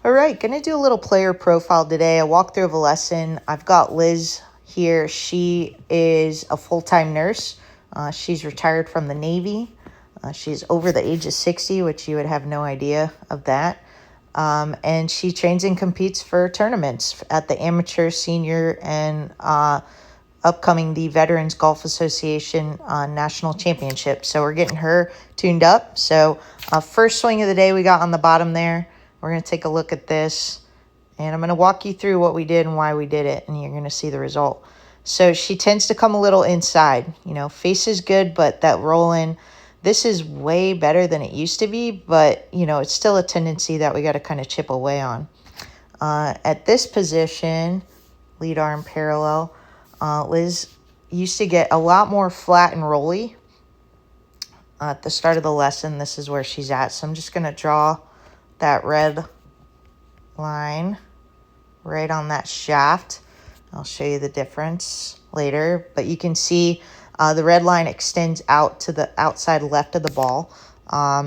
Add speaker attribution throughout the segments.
Speaker 1: All right, going to do a little player profile today, a walkthrough of a lesson. I've got Liz here. She is a full-time nurse. She's retired from the Navy. She's over the age of 60, which you would have no idea of that. And she trains and competes for tournaments at the amateur, senior, and upcoming the Veterans Golf Association National Championship. So we're getting her tuned up. So first swing of the day we got on the bottom there. We're going to take a look at this, and I'm going to walk you through what we did and why we did it, and you're going to see the result. So she tends to come a little inside. Face is good, but that roll in, this is way better than it used to be, but, it's still a tendency that we got to kind of chip away on. At this position, lead arm parallel, Liz used to get a lot more flat and rolly. At the start of the lesson, this is where she's at. So I'm just going to draw that red line right on that shaft. I'll show you the difference later, but you can see the red line extends out to the outside left of the ball.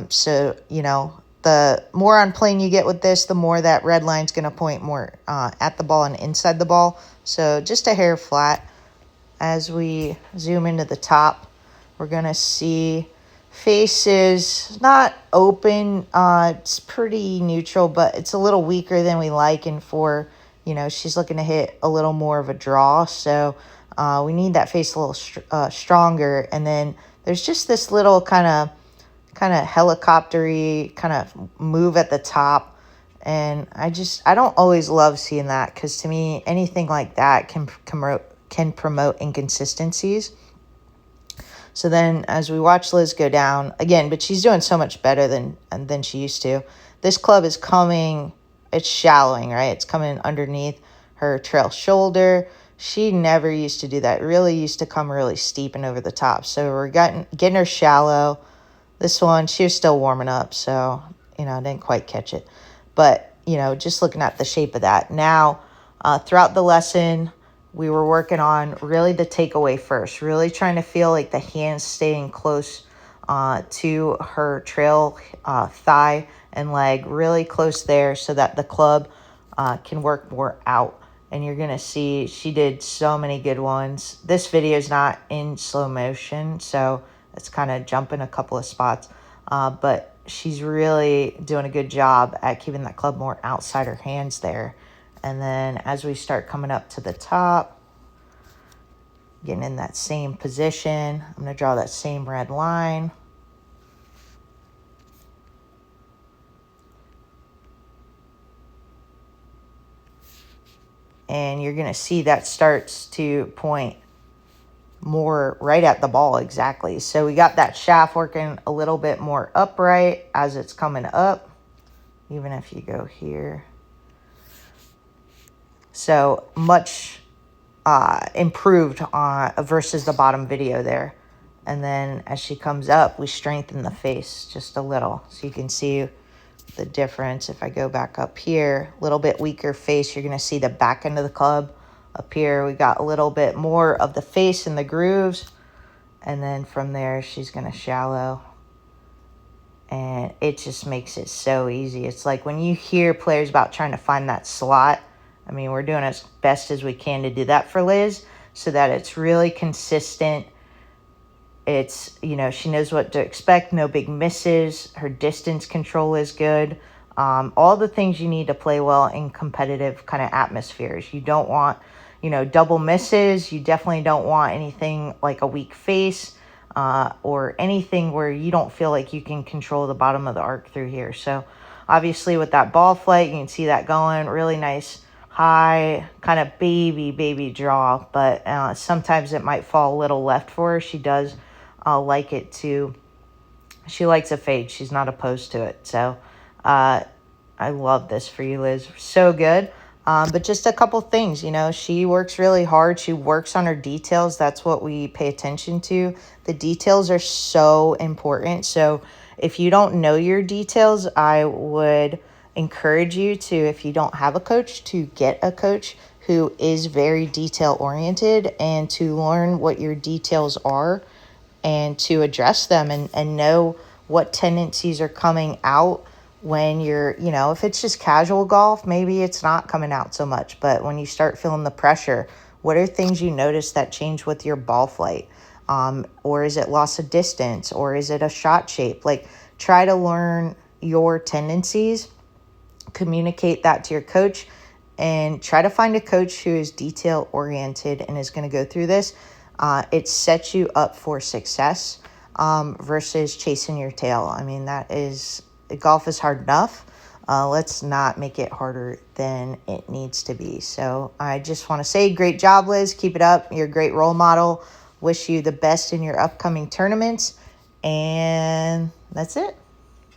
Speaker 1: So, the more on plane you get with this, the more that red line's going to point more at the ball and inside the ball. So just a hair flat. As we zoom into the top, we're going to see face is not open. It's pretty neutral, but it's a little weaker than we like. And for, she's looking to hit a little more of a draw. So we need that face a little stronger. And then there's just this little kind of helicopter-y kind of move at the top. And I don't always love seeing that, because to me, anything like that can promote inconsistencies. So then as we watch Liz go down, again, but she's doing so much better than she used to. This club is coming, it's shallowing, right? It's coming underneath her trail shoulder. She never used to do that. It really used to come really steep and over the top. So we're getting her shallow. This one, she was still warming up, so, didn't quite catch it. But, just looking at the shape of that. Now, throughout the lesson, we were working on really the takeaway first, really trying to feel like the hands staying close to her trail thigh and leg, really close there, so that the club can work more out. And you're going to see she did so many good ones. This video is not in slow motion, so it's kind of jumping a couple of spots. But she's really doing a good job at keeping that club more outside her hands there. And then as we start coming up to the top, getting in that same position, I'm going to draw that same red line. And you're going to see that starts to point more right at the ball exactly. So we got that shaft working a little bit more upright as it's coming up, even if you go here. So much improved versus the bottom video there. And then as she comes up, we strengthen the face just a little. So you can see the difference. If I go back up here, a little bit weaker face, you're going to see the back end of the club. Up here, we got a little bit more of the face in the grooves. And then from there, she's going to shallow. And it just makes it so easy. It's like when you hear players about trying to find that slot, I mean, we're doing as best as we can to do that for Liz so that it's really consistent. It's, she knows what to expect. No big misses. Her distance control is good. All the things you need to play well in competitive kind of atmospheres. You don't want, double misses. You definitely don't want anything like a weak face or anything where you don't feel like you can control the bottom of the arc through here. So obviously with that ball flight, you can see that going really nice, high, kind of baby draw. But sometimes it might fall a little left for her. She does like it to, she likes a fade. She's not opposed to it. So I love this for you, Liz. So good. But just a couple things, she works really hard. She works on her details. That's what we pay attention to. The details are so important. So if you don't know your details, I would encourage you to, if you don't have a coach, to get a coach who is very detail oriented and to learn what your details are and to address them and know what tendencies are coming out when you're, if it's just casual golf, maybe it's not coming out so much. But when you start feeling the pressure, what are things you notice that change with your ball flight? Or is it loss of distance? Or is it a shot shape? Like, try to learn your tendencies, communicate that to your coach, and try to find a coach who is detail oriented and is going to go through this. It sets you up for success versus chasing your tail. I mean, golf is hard enough. Let's not make it harder than it needs to be. So I just want to say, great job, Liz. Keep it up. You're a great role model. Wish you the best in your upcoming tournaments. And that's it.